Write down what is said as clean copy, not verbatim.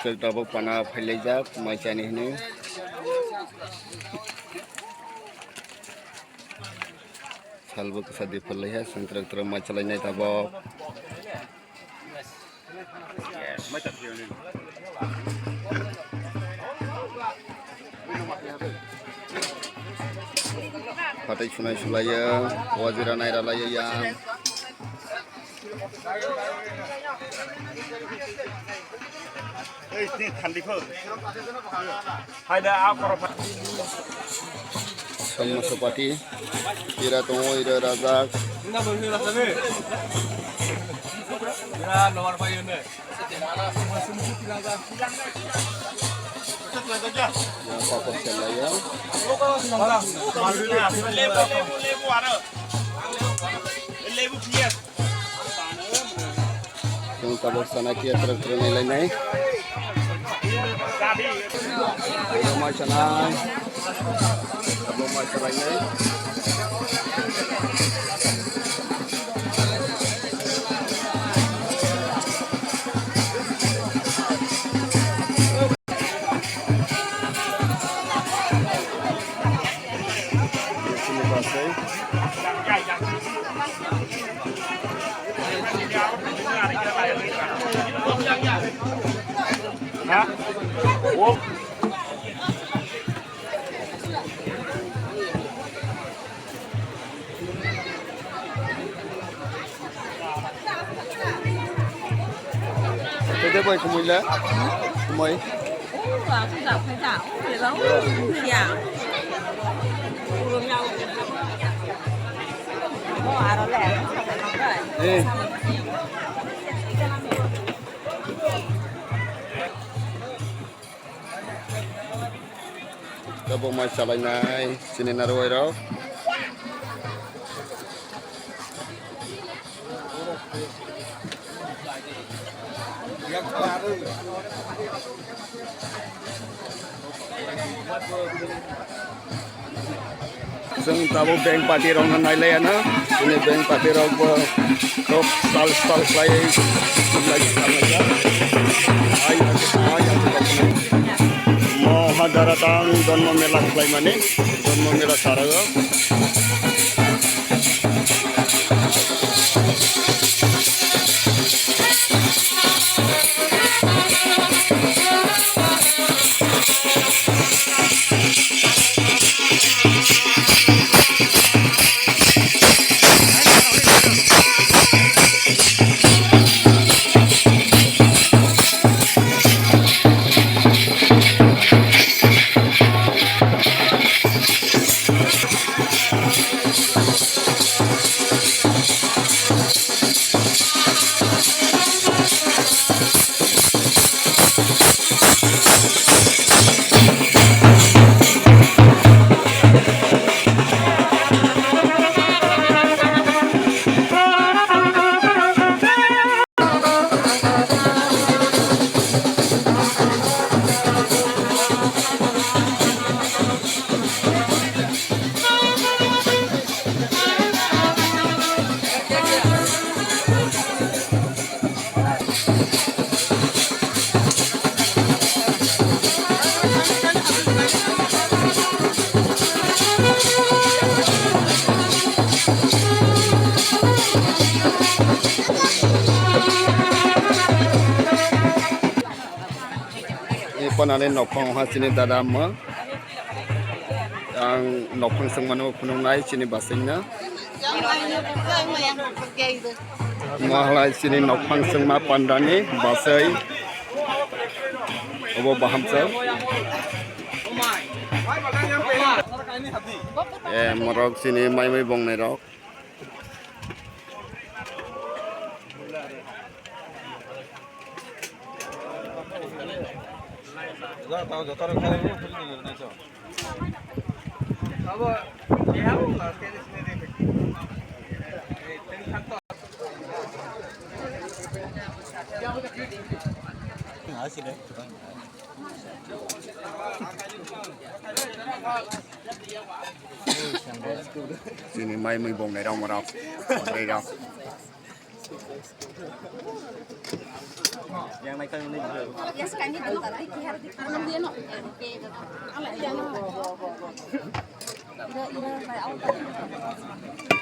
Double pana peleja, my Chinese name. Salvo ke sadi peleja, sentra macam lainnya tabo. Patai sunai sulaya, wajiran air laya yang. Sama seperti ira tongo ira razak. Yang pokok selaya. Yang tabur sana kia terus nilai naik. Macam mana? Macam mana? Thế vậy của mình là mấy? Không dạo phải dạo, phải dạo người nhà. Cùng nhau. Bỏ nó lẻ, nó phải nóng vậy. Double masalah này, sini naruh itu.ซึ่งตาบุแบงปาฏิรองนั่นเลยนะiniแบงปาฏิรองก็stal lagi ayo Mahadaratan Dharmo mela charwmani Dharmo mela sarga Panane nopang Chini dara yang nopang sengmano punungai Chini basingnya. Mahalai Chini nopang sengma pandani basai. Obo baham sah. Morok Chini mai bong nerok. tahu jotor kali ini tuh nih naco. Kalau dia lah sekali sendiri. Asik deh. Sini mai bong này đâu mà đâu. Đây đâu. Yang naik kan ini juga. Ya sekarang ini bentar lagi harus ditanam dia no. Oke, ala dia no. Ira kayak awal tadi.